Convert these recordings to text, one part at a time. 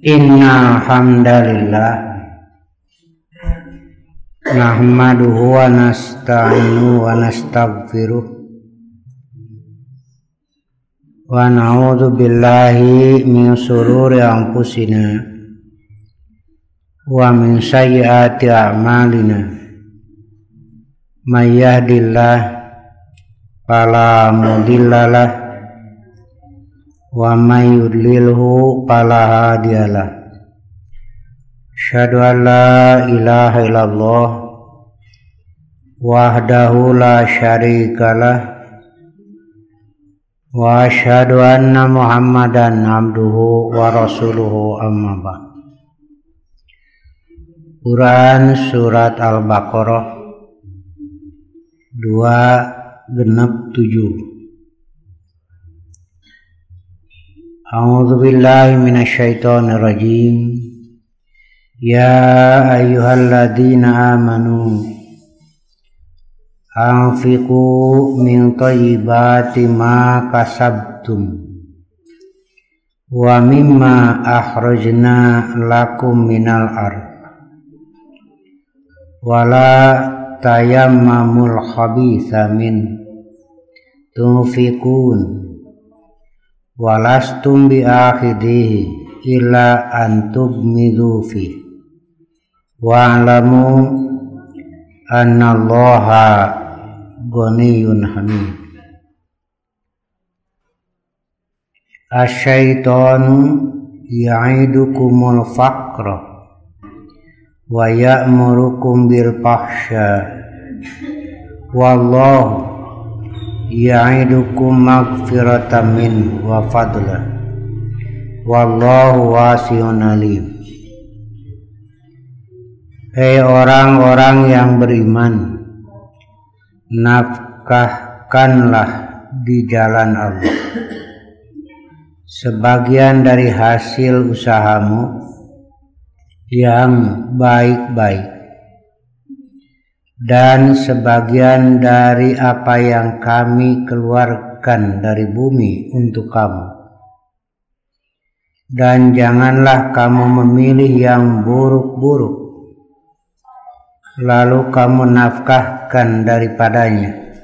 Innal hamdalillah nahmaduhu wa nasta'inu wa nastaghfiruh wa na'udzu billahi min shururi anfusina wa min sayyiati a'malina may yahdihillahu fala mudhillalah wa may yudlilhu fala hadiyalah. Asyhadu an la ilaha illallah wahdahu la syarikalah wa asyhadu anna Muhammadan abduhu wa rasuluhu amma ba'd. Quran surat Al-Baqarah 2:7. A'udzu billahi minasyaitonir rajim. Ya ayyuhalladzina amanu anfiqu min thayyibati ma kasabtum wa mimma akhrajna lakum minal ardh wala tayammamul khabitha min tunfiqun walastum bi'akhidhihi illa an tubmidu fi wa'lamu annallaha ghaniyyun hamid. Asyaitonu ya'idukumul faqra wa ya'murukum bil fahsya wallahu ya'idukum maghfiratan min wa fadla wallahu wasi'un alim. Hei orang-orang yang beriman, nafkahkanlah di jalan Allah sebagian dari hasil usahamu yang baik-baik dan sebagian dari apa yang kami keluarkan dari bumi untuk kamu, dan janganlah kamu memilih yang buruk-buruk lalu kamu nafkahkan daripadanya,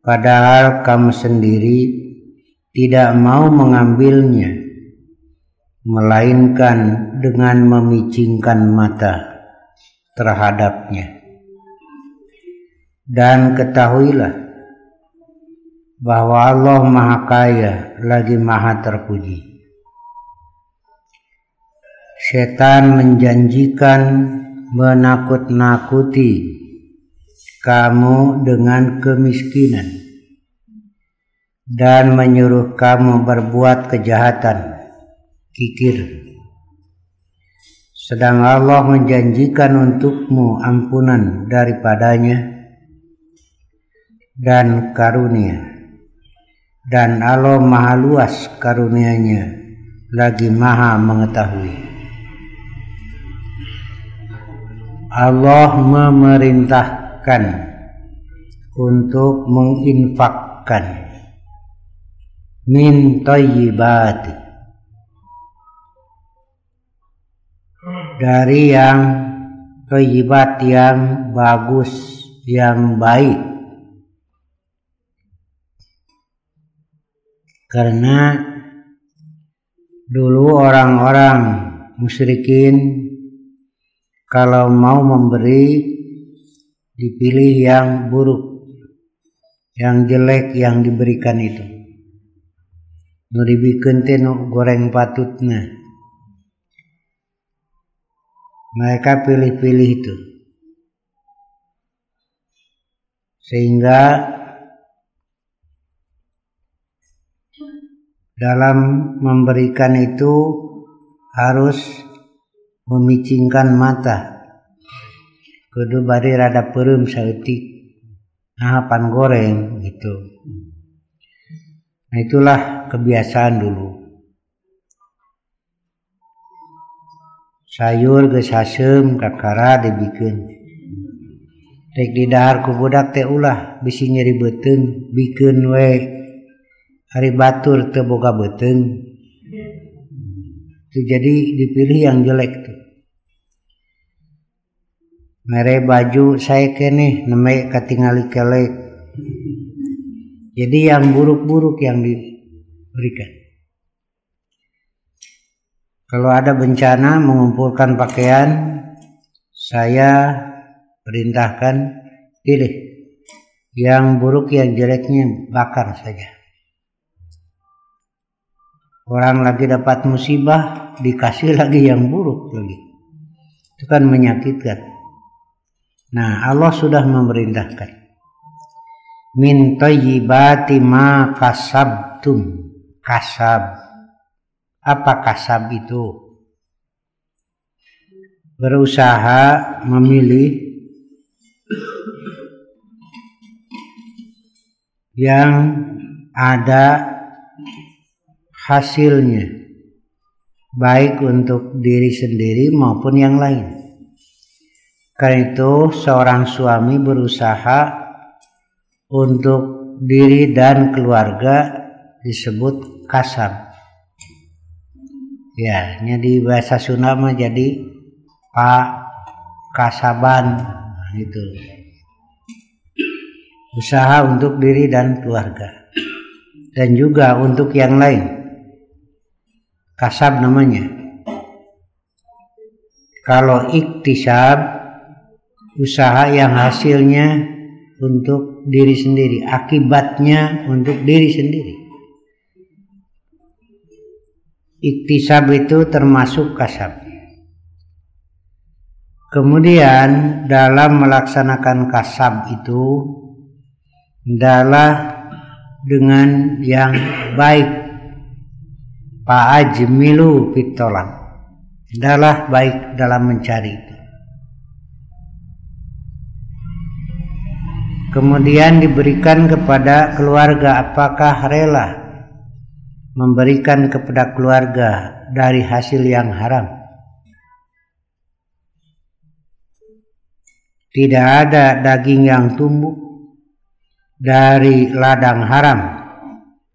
padahal kamu sendiri tidak mau mengambilnya, melainkan dengan memicingkan mata terhadapnya. Dan ketahuilah bahwa Allah Maha Kaya lagi Maha Terpuji. Setan menjanjikan menakut-nakuti kamu dengan kemiskinan dan menyuruh kamu berbuat kejahatan, kikir. Sedang Allah menjanjikan untukmu ampunan daripadanya dan karunia, dan Allah Maha luas karunia-Nya lagi Maha mengetahui. Allah memerintahkan untuk menginfakkan min thayyibati, dari yang thayyibat, yang bagus, yang baik. Karena dulu orang-orang musyrikin kalau mau memberi dipilih yang buruk, yang jelek yang diberikan itu. Nu dibikeun teh nu goreng patutna. Mereka pilih-pilih itu, sehingga dalam memberikan itu harus memicingkan mata, kudu bari rada peureum saeutik, nah pan goreng gitu. Nah itulah kebiasaan dulu. Sayur geus haseum kakara dibikeun. Rek di dahar ku budak teh ulah bisi nyeri beuteung, bikeun we. Ari batur teu boga beuteung. Itu jadi dipilih yang jelek tuh. Mere baju saya kene neme katingali kelek. Jadi yang buruk-buruk yang diberikan. Kalau ada bencana mengumpulkan pakaian, saya perintahkan pilih yang buruk, yang jeleknya bakar saja. Orang lagi dapat musibah dikasih lagi yang buruk lagi, itu kan menyakitkan. Nah, Allah sudah memerintahkan min thayyibati ma kasabtum. Kasab, apa kasab itu? Berusaha memilih yang ada hasilnya, baik untuk diri sendiri maupun yang lain. Karena itu seorang suami berusaha untuk diri dan keluarga disebut kasab. Ya, di bahasa Sunda mah jadi pak kasaban gitu. Usaha untuk diri dan keluarga. Dan juga untuk yang lain. Kasab namanya. Kalau iktisab, usaha yang hasilnya untuk diri sendiri, akibatnya untuk diri sendiri. Iktisab itu termasuk kasab. Kemudian dalam melaksanakan kasab itu adalah dengan yang baik. Fa'ajmilu fit-thalab. Adalah baik dalam mencari itu. Kemudian diberikan kepada keluarga, apakah rela memberikan kepada keluarga dari hasil yang haram? Tidak ada daging yang tumbuh dari ladang haram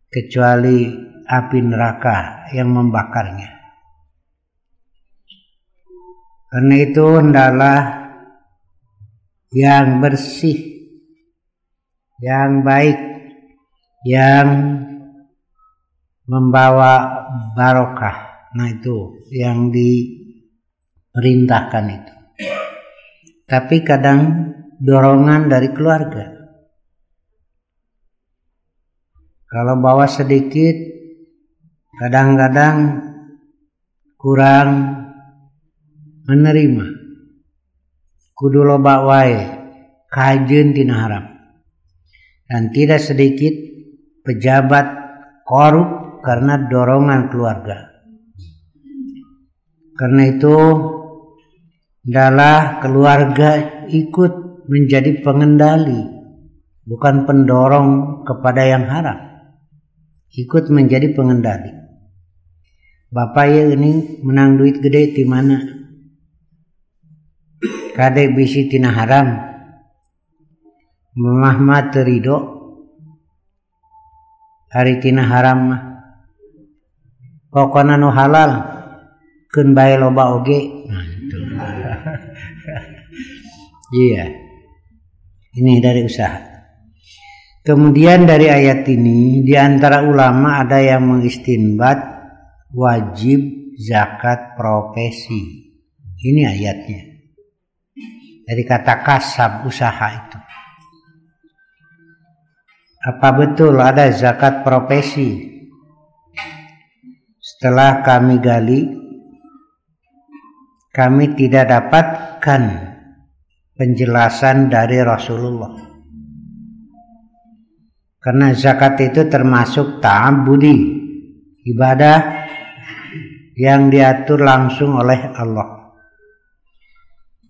kecuali api neraka yang membakarnya. Karena itu hendaklah yang bersih, yang baik, yang membawa barokah. Nah itu yang diperintahkan itu. Tapi kadang dorongan dari keluarga. Kalau bawa sedikit, kadang-kadang kurang menerima. Kudu loba wae, kajeun tina haram. Dan tidak sedikit pejabat korup karena dorongan keluarga. Karena itu adalah keluarga ikut menjadi pengendali, bukan pendorong kepada yang haram. Ikut menjadi pengendali. Bapak ya ini menang duit gede di mana? Kade bisi tina haram. Mamah mah terido. Hari tina haram mah. Pokona nu halal keun bae loba oge. Nah, itu. Iya. Ini dari usaha. Kemudian dari ayat ini di antara ulama ada yang mengistinbat wajib zakat profesi. Ini ayatnya. Dari kata kasab, usaha itu. Apa betul ada zakat profesi? Setelah kami gali, kami tidak dapatkan penjelasan dari Rasulullah. Karena zakat itu termasuk ta'abbudi, ibadah yang diatur langsung oleh Allah.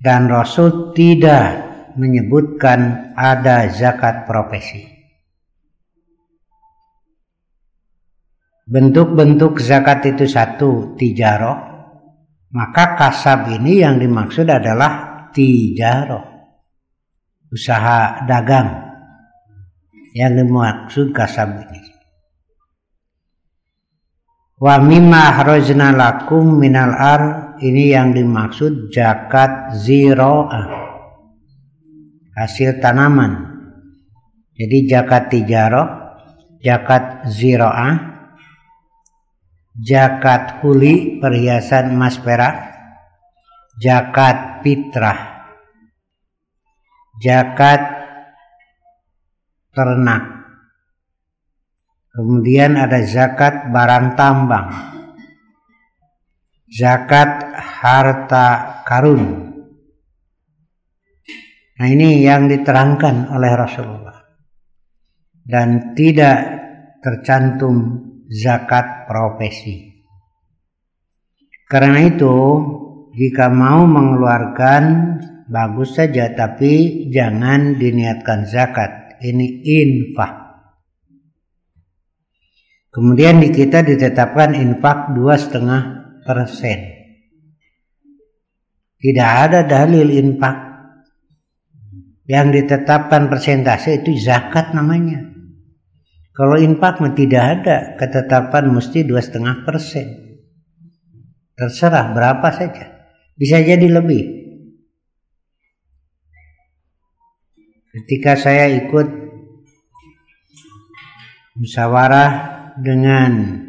Dan Rasul tidak menyebutkan ada zakat profesi. Bentuk-bentuk zakat itu satu, tijaroh. Maka kasab ini yang dimaksud adalah tijaroh, usaha dagang. Yang dimaksud kasab ini. Wa mimma akhrajna lakum minal ini yang dimaksud zakat ziro'ah, hasil tanaman. Jadi zakat tijarah, zakat ziro'ah, zakat huli perhiasan emas perak, zakat fitrah, zakat ternak. Kemudian ada zakat barang tambang, zakat harta karun. Nah, ini yang diterangkan oleh Rasulullah. Dan tidak tercantum zakat profesi. Karena itu, jika mau mengeluarkan bagus saja, tapi jangan diniatkan zakat. Ini infak. Kemudian di kita ditetapkan infak 2,5%. Tidak ada dalil infak. Yang ditetapkan persentase itu zakat namanya. Kalau infak tidak ada ketetapan mesti 2,5%. Terserah berapa saja. Bisa jadi lebih. Ketika saya ikut musyawarah dengan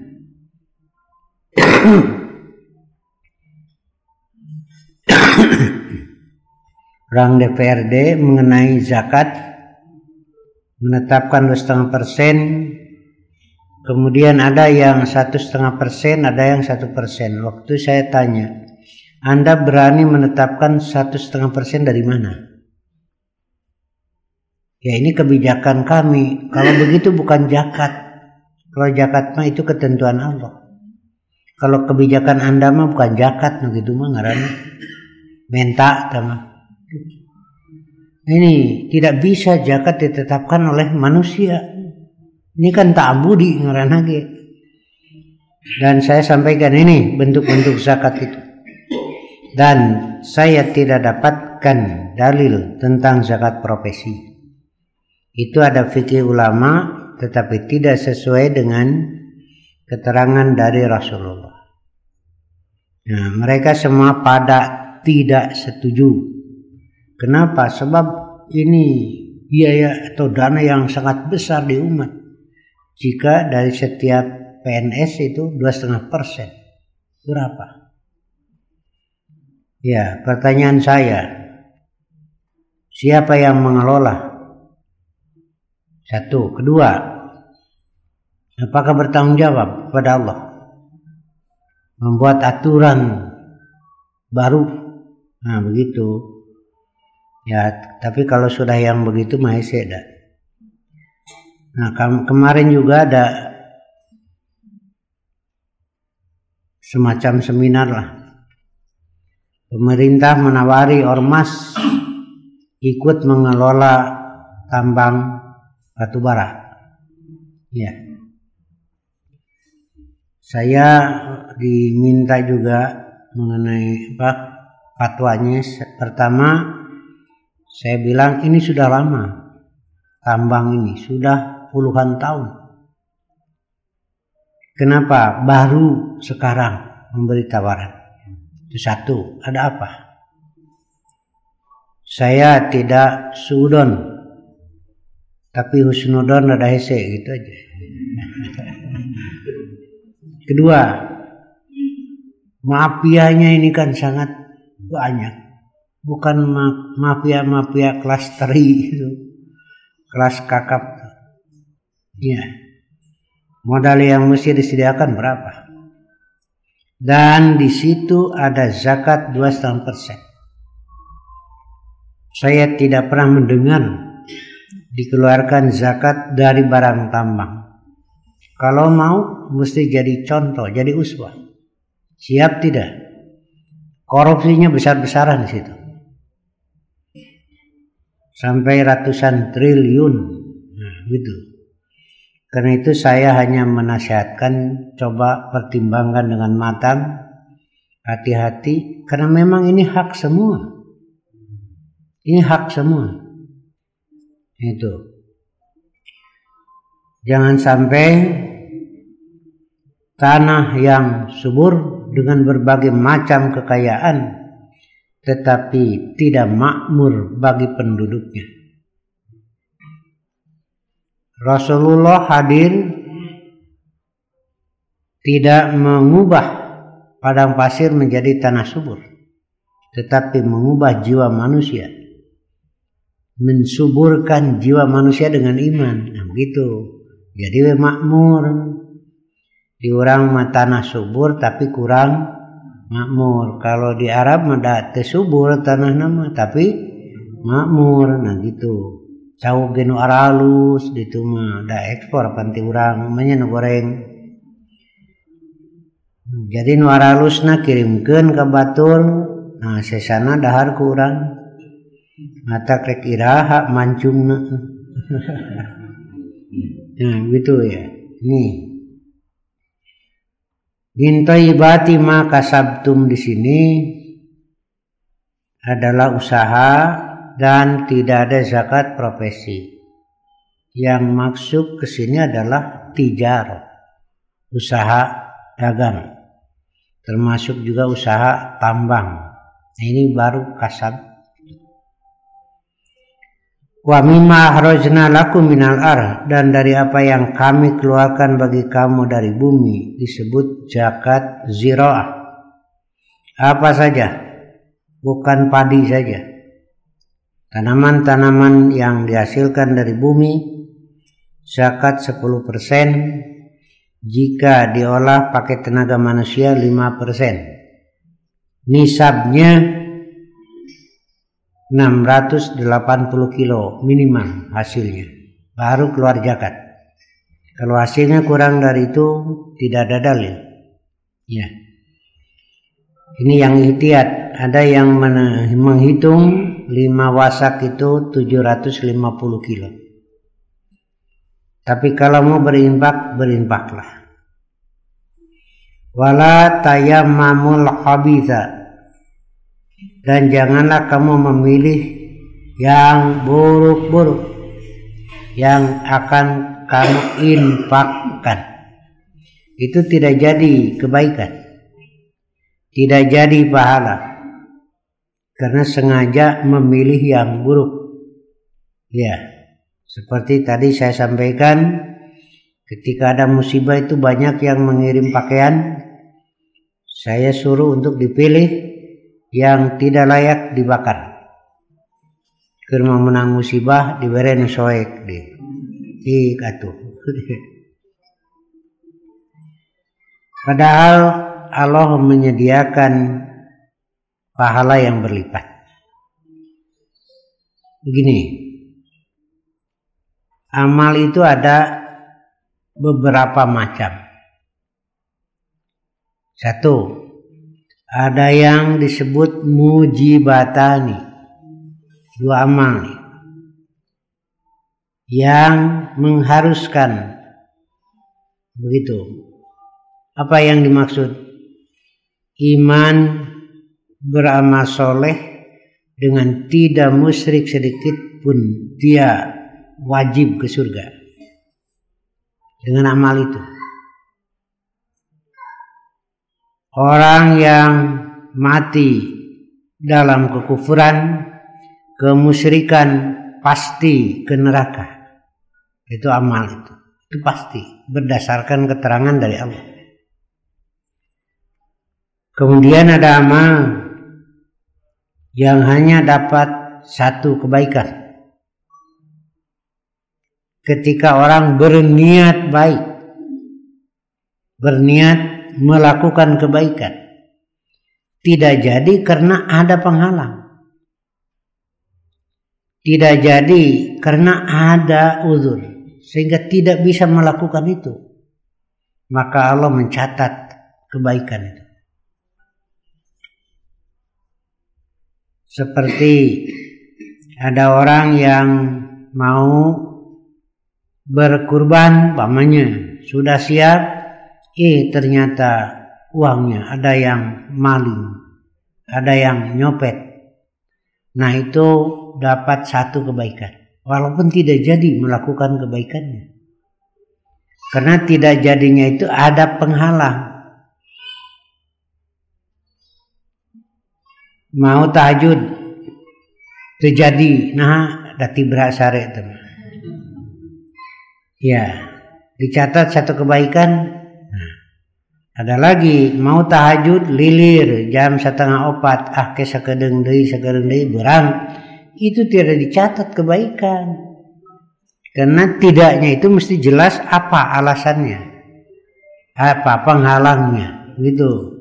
orang DPRD mengenai zakat, menetapkan 2,5%, kemudian ada yang 1,5%, ada yang 1%. Waktu saya tanya, Anda berani menetapkan 1,5% dari mana? Ya, ini kebijakan kami. Kalau begitu bukan zakat. Kalau zakat mah itu ketentuan Allah. Kalau kebijakan Anda mah bukan zakat, begitu mah ngaranna menta sama. Ini tidak bisa zakat ditetapkan oleh manusia. Ini kan ta'budi ngaranna ge. Dan saya sampaikan ini bentuk-bentuk zakat itu. Dan saya tidak dapatkan dalil tentang zakat profesi. Itu ada fikih ulama, tetapi tidak sesuai dengan keterangan dari Rasulullah. Nah, mereka semua pada tidak setuju. Kenapa? Sebab ini biaya atau dana yang sangat besar di umat. Jika dari setiap PNS itu 2,5%, berapa? Ya, pertanyaan saya, siapa yang mengelola? Satu. Kedua, apakah bertanggung jawab kepada Allah? Membuat aturan baru. Nah, begitu. Ya, tapi kalau sudah yang begitu mah seda. Nah, kemarin juga ada semacam seminar lah. Pemerintah menawari ormas ikut mengelola tambang batubara. Ya. Saya diminta juga mengenai fatwanya. Pertama, saya bilang ini sudah lama. Tambang ini sudah puluhan tahun. Kenapa baru sekarang memberi tawaran? Itu satu. Ada apa? Saya tidak suudon, tapi husnudon ada hese gitu aja. Kedua, mafianya ini kan sangat banyak. Bukan mafia-mafia kelas teri itu, kelas kakap. Ya. Modal yang mesti disediakan berapa? Dan di situ ada zakat 2,5%. Saya tidak pernah mendengar dikeluarkan zakat dari barang tambang. Kalau mau mesti jadi contoh, jadi uswah. Siap tidak? Korupsinya besar-besaran di situ. Sampai ratusan triliun. Nah, gitu. Karena itu saya hanya menasihatkan, coba pertimbangkan dengan matang, hati-hati, karena memang ini hak semua. Ini hak semua. Itu. Jangan sampai tanah yang subur dengan berbagai macam kekayaan, tetapi tidak makmur bagi penduduknya. Rasulullah hadir tidak mengubah padang pasir menjadi tanah subur, tetapi mengubah jiwa manusia, mensuburkan jiwa manusia dengan iman. Nah, begitu. Jadi makmur. Di orang mah tanah subur tapi kurang makmur. Kalau di Arab mah da teu subur tanah nama tapi makmur. Nah gitu. Cau genu aralus ditu mah da ekspor panti urang manya nu goreng. Jadi nu aralusna kirimkeun ka batur. Nah sesana dahar ku urang. Mata krek iraha mancungna. Nah gitu ya. Nih. Min thayyibati ma kasabtum di sini adalah usaha dan tidak ada zakat profesi. Yang maksud ke sini adalah tijar, usaha dagang. Termasuk juga usaha tambang. Nah, ini baru kasab. Wa mimma akhrajna lakum minal ardh, dan dari apa yang kami keluarkan bagi kamu dari bumi disebut zakat ziraah. Apa saja? Bukan padi saja. Tanaman-tanaman yang dihasilkan dari bumi zakat 10%, jika diolah pakai tenaga manusia 5%. Nisabnya 680 kilo minimal hasilnya, baru keluar zakat. Kalau hasilnya kurang dari itu tidak ada dalil. Ya, ini yang ihtiyat. Ada yang menghitung 5 wasak itu 750 kilo. Tapi kalau mau berinfak, berinfaklah. Wala tayammamul khabitha, dan janganlah kamu memilih yang buruk-buruk yang akan kamu infakkan. Itu tidak jadi kebaikan, tidak jadi pahala, karena sengaja memilih yang buruk. Ya, seperti tadi saya sampaikan, ketika ada musibah itu banyak yang mengirim pakaian, saya suruh untuk dipilih yang tidak layak dibakar. Keur menang musibah dibere nu soek di atuh. Padahal Allah menyediakan pahala yang berlipat. Begini, amal itu ada beberapa macam. Satu, ada yang disebut mujibatani, 2 amal nih, yang mengharuskan. Begitu. Apa yang dimaksud? Iman, beramal soleh dengan tidak musyrik sedikit pun, dia wajib ke surga dengan amal itu. Orang yang mati dalam kekufuran, kemusyrikan, pasti ke neraka. Itu amal itu pasti berdasarkan keterangan dari Allah. Kemudian ada amal yang hanya dapat 1 kebaikan. Ketika orang berniat baik, berniat melakukan kebaikan, tidak jadi karena ada penghalang, tidak jadi karena ada uzur sehingga tidak bisa melakukan itu, maka Allah mencatat kebaikan itu. Seperti ada orang yang mau berkurban, pamannya sudah siap, ternyata uangnya ada yang maling, ada yang nyopet. Nah itu dapat 1 kebaikan, walaupun tidak jadi melakukan kebaikannya. Karena tidak jadinya itu ada penghalang. Mau tahajud terjadi, nah dati berasare itu. Ya, dicatat satu kebaikan. Nah, ada lagi mau tahajud lilir jam 3:30 ke sakedeng deui berang, itu tidak dicatat kebaikan. Karena tidaknya itu mesti jelas apa alasannya, apa penghalangnya, gitu.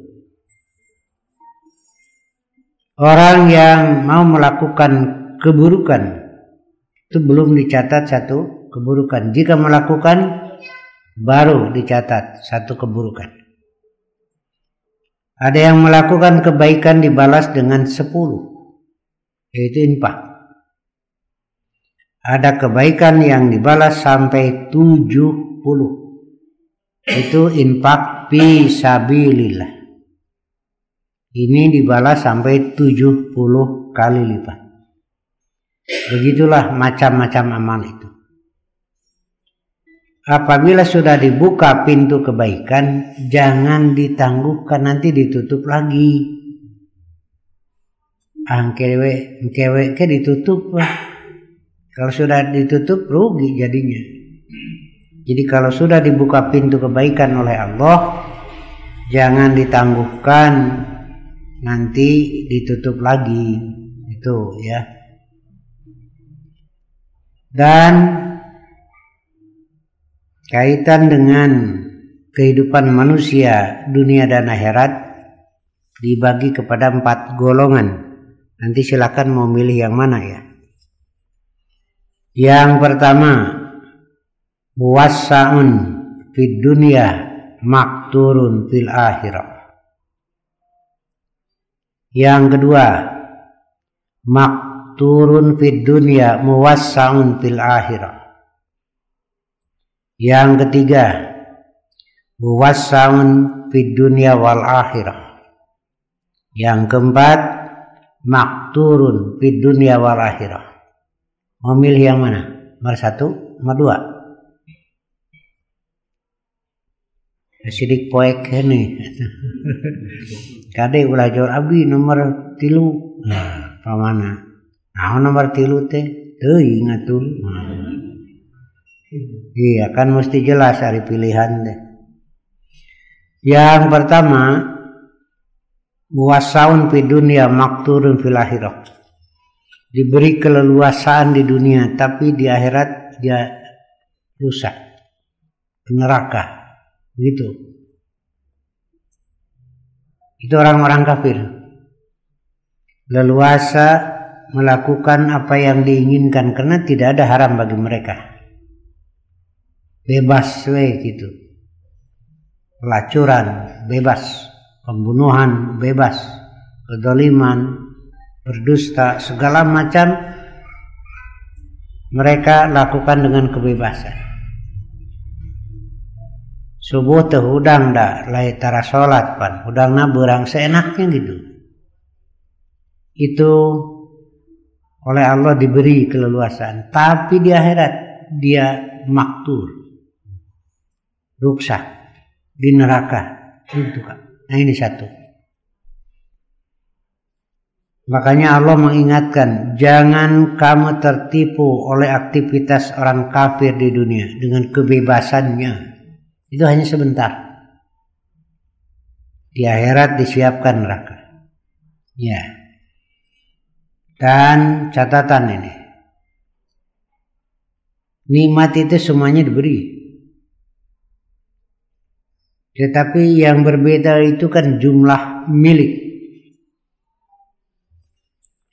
Orang yang mau melakukan keburukan itu belum dicatat satu keburukan. Jika melakukan baru dicatat satu keburukan. Ada yang melakukan kebaikan dibalas dengan 10, yaitu infak. Ada kebaikan yang dibalas sampai 70, itu infak fi sabilillah. Ini dibalas sampai 70 kali lipat. Begitulah macam-macam amal itu. Apabila sudah dibuka pintu kebaikan, jangan ditangguhkan, nanti ditutup lagi. Angkewe ke ditutup lah. Kalau sudah ditutup rugi jadinya. Jadi kalau sudah dibuka pintu kebaikan oleh Allah, jangan ditangguhkan, nanti ditutup lagi, itu ya. Dan kaitan dengan kehidupan manusia dunia dan akhirat dibagi kepada 4 golongan. Nanti silakan mau milih yang mana ya. Yang pertama, muwassa'un fid dunya makturun fil akhirah. Yang kedua, makturun fid dunya muwassa'un fil akhirah. Yang ketiga, muwassa'un fid dunya wal akhirah. Yang keempat, makturun fid dunya wal akhirah. Memilih yang mana? Nomor 1, nomor 2. Sidik poek ini. Kade ulah jor abi nomor 3. Nah, pamana? Nah, nomor 3 teh teuing atuh. Iya kan mesti jelas hari pilihan deh. Yang pertama, muwasaun fi dunya makturun fil akhirah. Diberi keleluasaan di dunia, tapi di akhirat dia rusak, neraka. Begitu. Itu orang-orang kafir. Leluasa melakukan apa yang diinginkan karena tidak ada haram bagi mereka. Bebas gitu. Pelacuran bebas, pembunuhan bebas, kezaliman, berdusta, segala macam mereka lakukan dengan kebebasan. Subuh teh hudang dah, lai tara sholat pan, hudangna berang seenaknya gitu. Itu oleh Allah diberi keleluasaan, tapi di akhirat dia maktur, rusak di neraka. Itu kan. Nah ini satu. Makanya Allah mengingatkan, jangan kamu tertipu oleh aktivitas orang kafir di dunia dengan kebebasannya. Itu hanya sebentar. Di akhirat disiapkan neraka. Ya. Dan catatan ini. Nikmat itu semuanya diberi. Tetapi yang berbeda itu kan jumlah milik.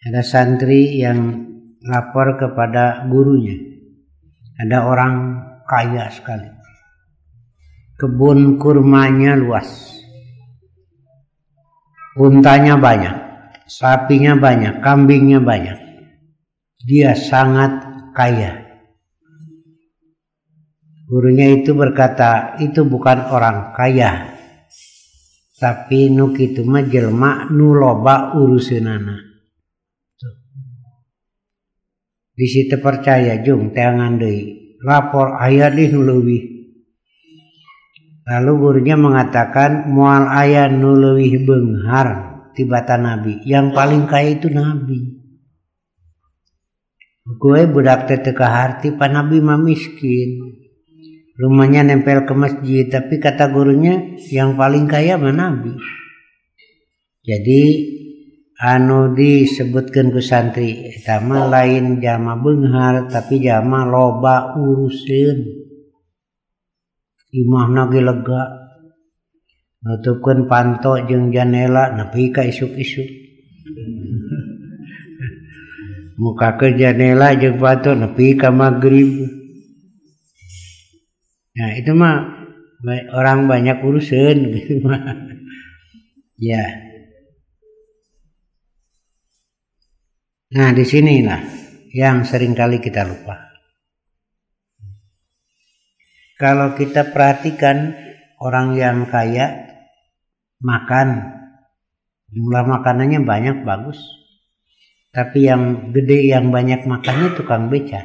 Ada santri yang lapor kepada gurunya. Ada orang kaya sekali. Kebun kurmanya luas. Untanya banyak. Sapinya banyak. Kambingnya banyak. Dia sangat kaya. Gurunya itu berkata, itu bukan orang kaya. Tapi nu kitu mah jelma nu loba urusanana. Di situ percaya jung teangan deui lapor aya di nu leuwih Lalu gurunya mengatakan moal aya nu leuwih beunghar tibatan nabi. Yang paling kaya itu nabi. Gue budak teh teu kaharti pan nabi mah miskin. Rumahnya nempel ke masjid, tapi kata gurunya yang paling kaya mah nabi. Jadi anu disebutkeun ku santri eta mah lain jalma beunghar tapi jalma loba uruseun. Imahna ge lega. Nutupkeun panto jeung jandela nepi ka isuk-isuk. Muka ke jandela jeung panto nepi ka magrib. Nah itu mah orang banyak urusan gitu mah. Ya. Nah disinilah yang seringkali kita lupa. Kalau kita perhatikan orang yang kaya makan, jumlah makanannya banyak bagus. Tapi yang gede yang banyak makannya tukang beca.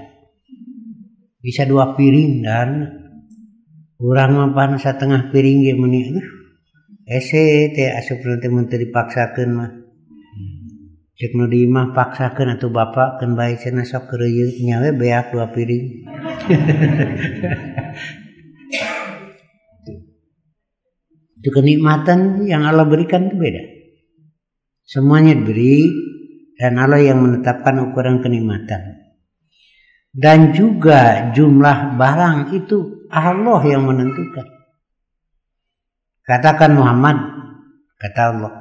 Bisa 2 piring dan urang mapan satengah piring ge meuni ese teh asup teh mun teu dipaksakeun mah cek nu di imah paksakeun atuh bapak keun bae cenah sok keureuyeun nya we beak 2 piring. Itu kenikmatan yang Allah berikan itu beda. Semuanya diberi dan Allah yang menetapkan ukuran kenikmatan. Dan juga jumlah barang itu Allah yang menentukan. Katakan Muhammad, kata Allah,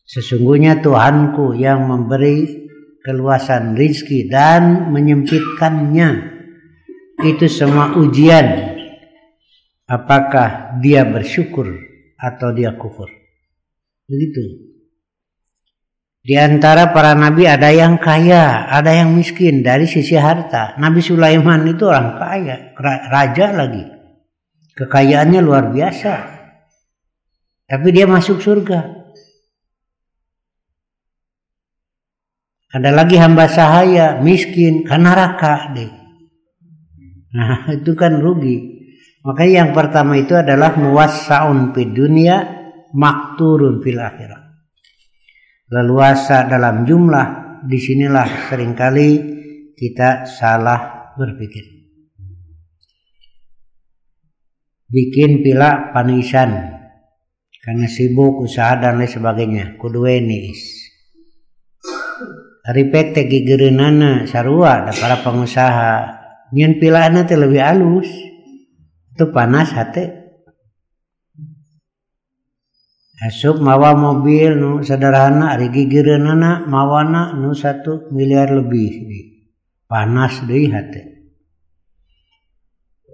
sesungguhnya Tuhanku yang memberi keluasan rizki dan menyempitkannya. Itu semua ujian. Apakah dia bersyukur atau dia kufur. Begitu. Di antara para nabi ada yang kaya, ada yang miskin dari sisi harta. Nabi Sulaiman itu orang kaya, raja lagi. Kekayaannya luar biasa. Tapi dia masuk surga. Ada lagi hamba sahaya, miskin, ke neraka deh. Nah itu kan rugi. Makanya yang pertama itu adalah muwassa'un fid dunya, makturun fil akhirah. Leluasa dalam jumlah, disinilah seringkali kita salah berpikir. Bikin pila panisan karena sibuk usaha dan lain sebagainya. Kudu niis. Ripek teh gigereunana sarua da para pengusaha. Nyeun pilaana teh leuwih alus. Itu panas hate. Asup mawa mobil nu sederhana ari gigireunana mawana nu 1 miliar lebih. Panas deui hate.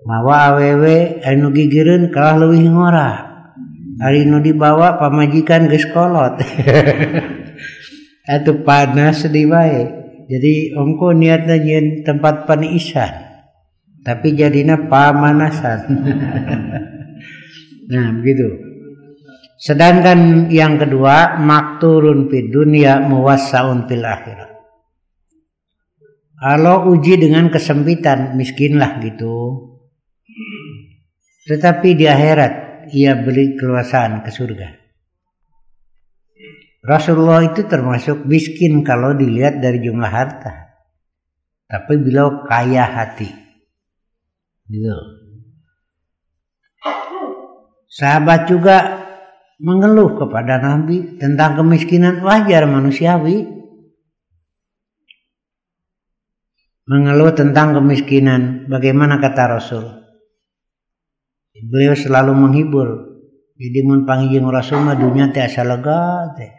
Mawa awewe anu gigireun kalah leuwih ngora. Ari nu dibawa pamajikan geus kolot. Atuh panas deui bae. Jadi ongko niatna nyieun tempat paniisan. Tapi jadinya pamanasan. Nah begitu. Sedangkan yang kedua makturun fid dunya muwassaun fil akhirah. Allah uji dengan kesempitan, miskinlah gitu. Tetapi di akhirat ia beri keluasan ke surga. Rasulullah itu termasuk miskin kalau dilihat dari jumlah harta. Tapi beliau kaya hati. Gitu. Sahabat juga mengeluh kepada Nabi tentang kemiskinan, wajar manusiawi. Mengeluh tentang kemiskinan, bagaimana kata Rasul? Beliau selalu menghibur. Jadi mun panggijing Rasul mah dunia teh asa lega teh.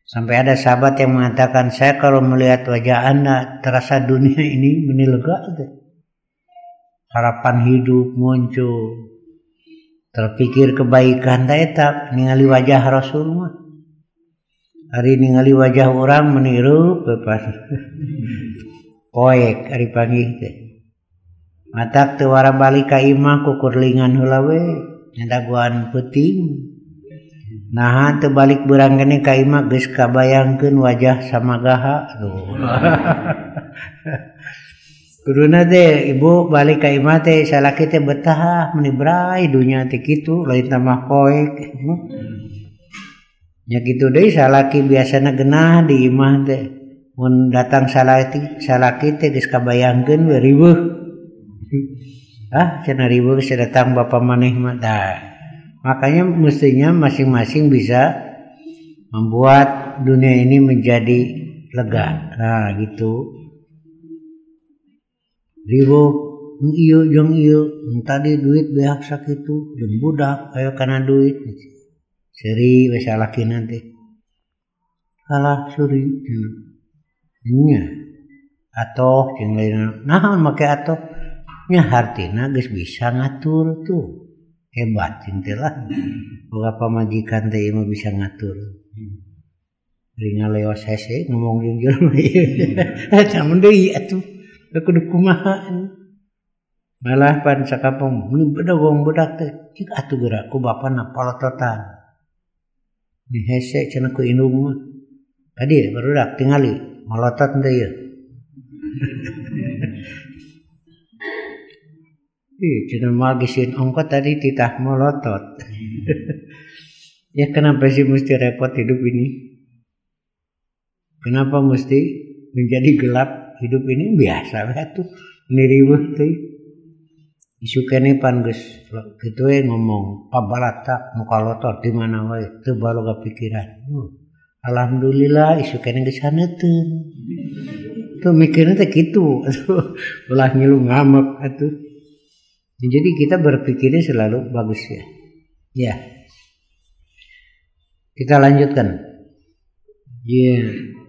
Sampai ada sahabat yang mengatakan, saya kalau melihat wajah Anda terasa dunia ini meni lega teh. Harapan hidup muncul. Terpikir kebaikan ta eta ningali wajah Rasul mah. Ari ningali wajah orang meniru pepas. Poek ari panggih teh. Matak teu wara balik ka imah kukurlingan heula we, nyadaguan peuting. Nah teu balik beurang keneh ka imah geus kabayangkeun wajah samagaha. Aduh. Kuduna teh ibu balik ka imah teh salaki teh betah menibrai dunya teh kitu lain tamah poek. Nya kitu deui salaki biasana genah di imah teh. Mun datang salaki teh geus kabayangkeun we riweuh. Cenah riweuh datang bapa maneh mah. Makanya mestinya masing-masing bisa membuat dunia ini menjadi lega. Nah, gitu. Riweuh ieu jeung ieu, tadi duit beak sakitu, jeung budak aya kana duit. Seri we salakina teh. Kalah suri. Nya. Atoh jeung lain naon make atoh? Nya hartina geus bisa ngatur tuh. Hebat intilah. Boga pamajikan teh mah bisa ngatur. Ringa leos hese ngomong jeung jelema ieu. Camun deui atuh. Kudu kumaha. Malah pan sakapung mun bedogong budak teh cik atuh geura ku bapana polototan. Di hese cenah ku indung mah. Tadi barudak tingali molotot teh ieu. Cenah magisin ongkot tadi titah molotot. Ya kenapa sih mesti repot hidup ini? Kenapa mesti menjadi gelap hidup ini? Biasa we atuh niriweuh teh. Isu kene pan geus kitu we ngomong pabalatak muka lotot di mana wae teu baloga pikiran. Alhamdulillah isu kene geus haneuteun. Tuh mikirna teh kitu atuh ulah ngilu ngamek atuh. Jadi kita berpikirnya selalu bagus ya. Ya. Kita lanjutkan. Ya.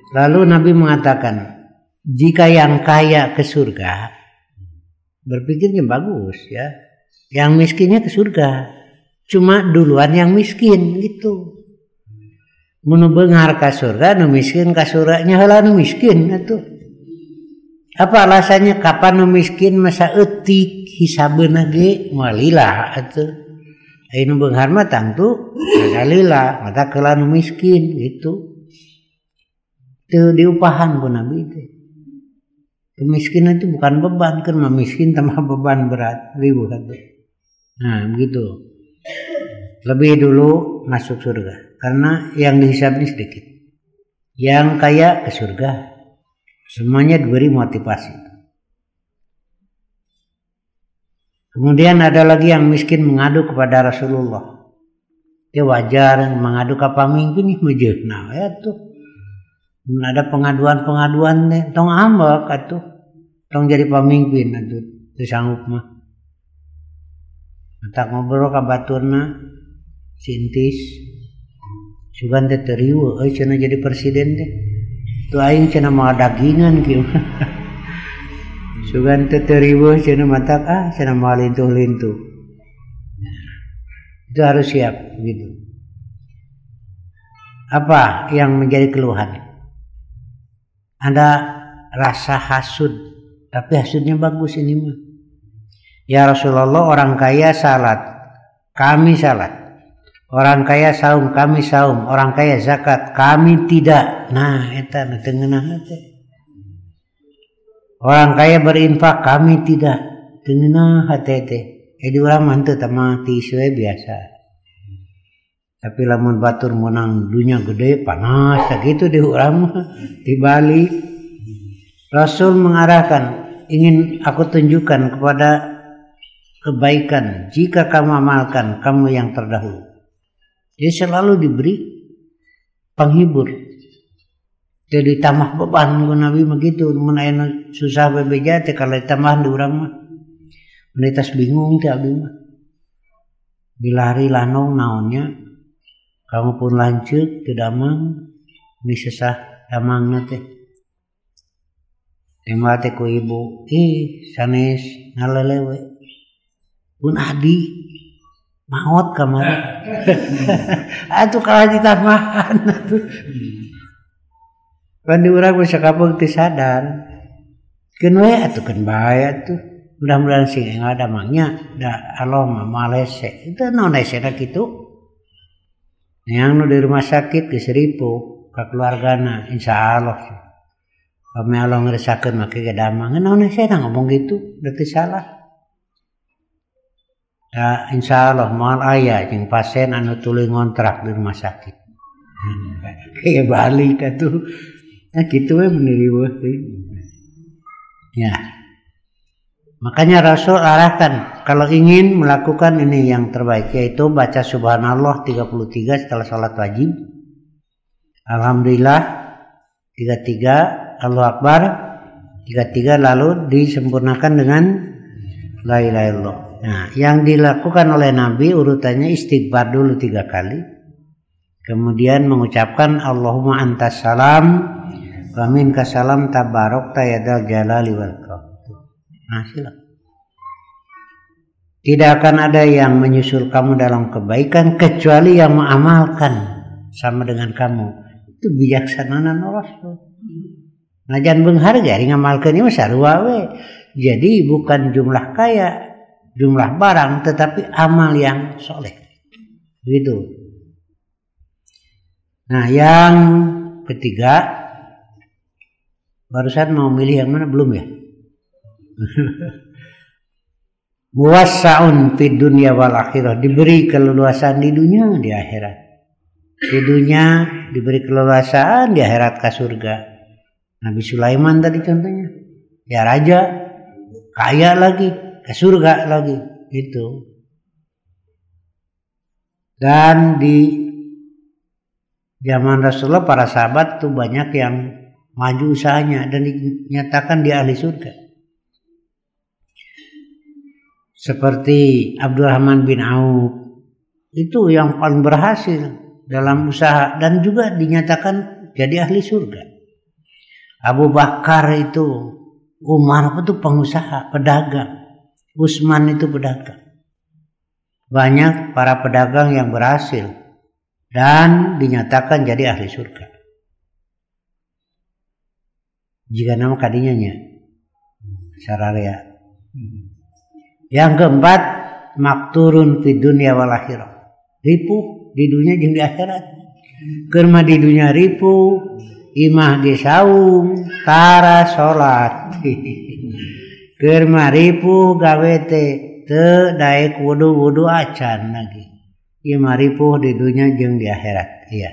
Lalu Nabi mengatakan, jika yang kaya ke surga, berpikirnya bagus ya. Yang miskinnya ke surga. Cuma duluan yang miskin gitu. Mun beunghar ka surga, nu miskin ka surganya heula nu miskin atuh. Apa alasannya kapan nu miskin masa eutik hisabeuna ge moal lila atuh. Anu beunghar mah tangtu dalila mata keula nu miskin gitu. Teu diupahan ku Nabi teh. Kemiskinan itu bukan beban, kan miskin tambah beban berat ribu atuh. Nah, begitu. Lebih dulu masuk surga karena yang dihisab ini sedikit. Yang kaya ke surga. Semuanya diberi motivasi. Kemudian ada lagi yang miskin mengadu kepada Rasulullah. Dia wajar mengadu ke pamimpin mejeuna ya tuh. Ada pengaduan-pengaduan teh tong ambek atuh. Tong jadi pamimpin atuh teu sanggup mah. Mata ngobrol ka baturna sintis. Sugan teh terieu euy cenah jadi presiden teh. Tu aing cenah moal dagingan kieu. Sugan teh terieu cenah matak cenah moal lintuh-lintuh. Itu harus siap gitu. Apa yang menjadi keluhan? Ada rasa hasud, tapi hasudnya bagus ini mah. Ya Rasulullah, orang kaya salat, kami salat. Orang kaya saum, kami saum. Orang kaya zakat, kami tidak. Nah, eta teu ngeunah teh. Orang kaya berinfak, kami tidak. Teu ngeunah teh. Di urang mah teu tamah ti we biasa. Tapi lamun batur menang dunia gede panas sakitu di urang mah dibalik. Rasul mengarahkan, ingin aku tunjukkan kepada kebaikan jika kamu amalkan kamu yang terdahulu. Dia selalu diberi penghibur. Jadi tambah beban ku Nabi begitu. Mun aya susah bebeja teh kalau tambah di urang mah. Mun tas bingung teh abdi mah. Bila hari lanong naonnya kamu pun lanceuk teu damang ni sesah damangna teh. Emang teh ku ibu, sanes ngalelewe. Pun adi maot kamari. Atuh kalah ditambahan atuh. Pan di urang geus sakapung teu sadar. Keun we atuh keun bae atuh. Mudah-mudahan sing ada mangnya da Allah mah malese. Itu naon esena kitu. Yang nu di rumah sakit geus ripuh ka keluargana insyaallah. Kami Allah ngerasakan make gedama. Ngenaon saya ngomong gitu, berarti salah. Ya, insya Allah moal ayah yang pasien anu tuluy ngontrak di rumah sakit. Kayak balik atuh. Nah gitu we bener ya. Makanya Rasul arahkan kalau ingin melakukan ini yang terbaik yaitu baca subhanallah 33 setelah salat wajib. Alhamdulillah 33, Allahu Akbar 33 lalu disempurnakan dengan la ilaha illallah. Nah, yang dilakukan oleh Nabi urutannya istighfar dulu 3 kali. Kemudian mengucapkan Allahumma antas salam wa minka salam tabarakta ya dzal jalali wal ikram. Nah, silakan. Tidak akan ada yang menyusul kamu dalam kebaikan kecuali yang mengamalkan sama dengan kamu. Itu bijaksanaan Rasul. Najan beungharga ri ngamalkeun ieu sarua we. Jadi bukan jumlah kaya, jumlah barang, tetapi amal yang soleh. Begitu. Nah, yang ketiga, barusan mau milih yang mana belum ya? Muwassa'un fid dunya wal akhirah, diberi keleluasaan di dunia di akhirat. Di dunia diberi keleluasaan, di akhirat ke surga. Nabi Sulaiman tadi contohnya, ya raja, kaya lagi, ke surga lagi, itu. Dan di zaman Rasulullah para sahabat tuh banyak yang maju usahanya dan dinyatakan dia ahli surga. Seperti Abdurrahman bin Auf itu yang paling berhasil dalam usaha dan juga dinyatakan jadi ahli surga. Abu Bakar itu, Umar itu pengusaha, pedagang, Utsman itu pedagang. Banyak para pedagang yang berhasil dan dinyatakan jadi ahli surga. Jika nama kadinya nya sararea. Yang keempat, makturun fid dunya wal akhirah. Ripuh di dunia jeung di akhirat. Keur mah di dunia ripuh, imah ge saum, tara salat. Keur mah ripuh gawe teu daek wudu acan lagi. Ieu mah ripuh di dunia jeung di akhirat. Iya.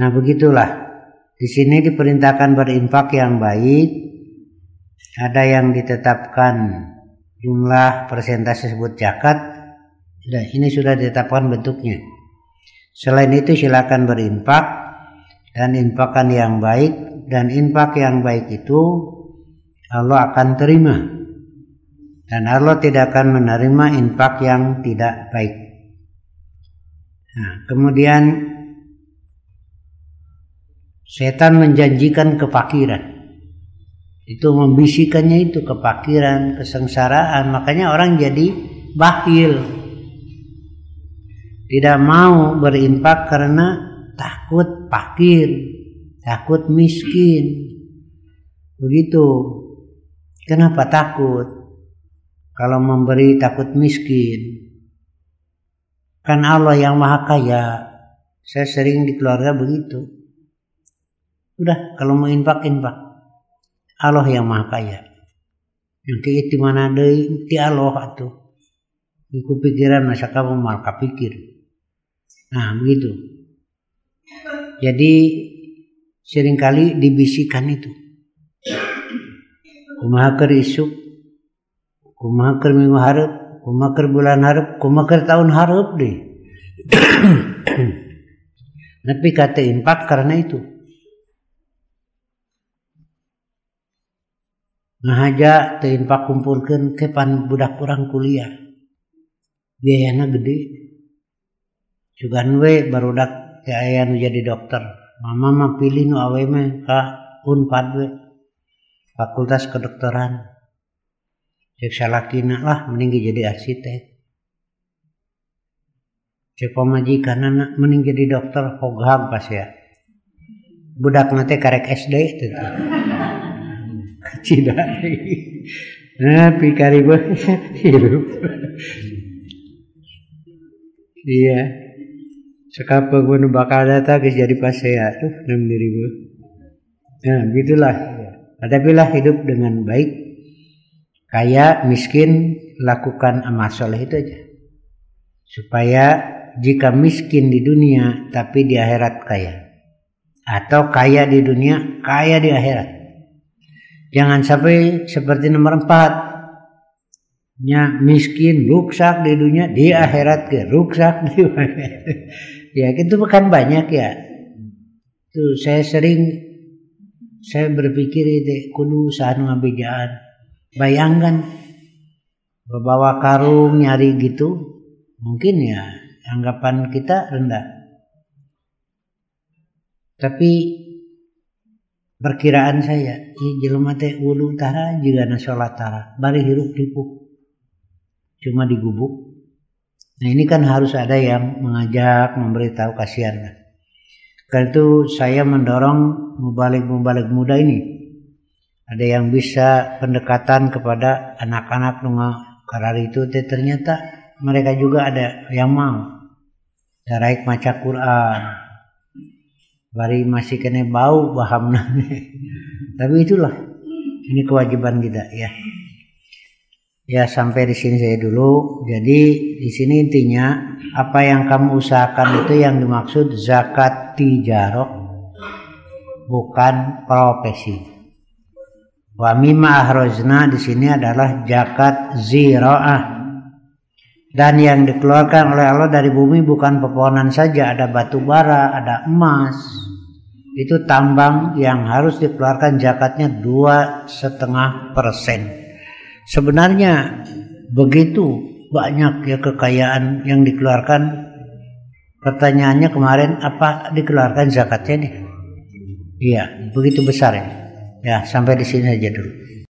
Nah, begitulah. Di sini diperintahkan berinfak yang baik. Ada yang ditetapkan jumlah persentase sebut zakat. Ini sudah ditetapkan bentuknya. Selain itu silakan berinfak dan infakkan yang baik, dan infak yang baik itu Allah akan terima. Dan Allah tidak akan menerima infak yang tidak baik. Nah, kemudian setan menjanjikan kefakiran. Itu membisikkannya itu kefakiran, kesengsaraan. Makanya orang jadi bakhil. Tidak mau berinfak karena takut fakir, takut miskin. Begitu. Kenapa takut? Kalau memberi takut miskin. Kan Allah yang maha kaya. Saya sering di keluarga begitu. Udah, kalau mau infak. Allah yang maha kaya. Yang itu mana deui ti Allah atuh. Iku pikiran masa kamu mal kapikir. Nah, begitu. Jadi seringkali dibisikkan itu. Kumaha keur isuk, kumaha keur minggu hareup, kumaha keur bulan hareup, kumaha keur tahun hareup deh. Tapi kata infak karena itu. Ngahaja teu infak kumpulkeun ke pan budak urang kuliah. Biayana gede. Sugan we barudak teh aya nu jadi dokter. Mama mah pilih nu awe mah ka Unpad we. Fakultas Kedokteran. Cek salakina lah mending jadi arsitek. Cek pamajikanana mending jadi dokter hoghag pas ya. Budakna teh karek SD teh. Cidai. Nah, pikari gue hidup. Iya. Sekapa gue bakal datang guys jadi pas saya tuh 6.000. Nah, begitulah. Hadapilah hidup dengan baik. Kaya, miskin, lakukan amal soleh itu aja. Supaya jika miskin di dunia tapi di akhirat kaya, atau kaya di dunia kaya di akhirat. Jangan sampai seperti nomor 4, miskin ruksak di dunia, di akhirat ke ruksak di ya itu bukan banyak ya. Tuh saya berpikir itu kudu usaha ngabejaan. Bayangkan bawa karung nyari gitu, mungkin ya anggapan kita rendah. Tapi perkiraan saya, jelema teh wudu tara juga na salat tara, bari hirup pikuk cuma digubuk. Nah ini kan harus ada yang mengajak, memberitahu, kasihan. Karena itu saya mendorong mubalik muda ini. Ada yang bisa pendekatan kepada anak-anak nunga karari itu ternyata mereka juga ada yang mau. Daraik maca Quran. Bari masih kena bau bahamna. Tapi itulah, ini kewajiban kita ya. Ya sampai di sini saya dulu. Jadi di sini intinya apa yang kamu usahakan itu yang dimaksud zakat tijarah, bukan profesi. Wa mimma ahrozna di sini adalah zakat ziraah. Dan yang dikeluarkan oleh Allah dari bumi bukan pepohonan saja, ada batu bara, ada emas. Itu tambang yang harus dikeluarkan zakatnya 2,5%. Sebenarnya begitu banyak ya kekayaan yang dikeluarkan. Pertanyaannya kemarin, apa dikeluarkan zakatnya nih? Iya, begitu besar ya. Ya, sampai di sini aja dulu.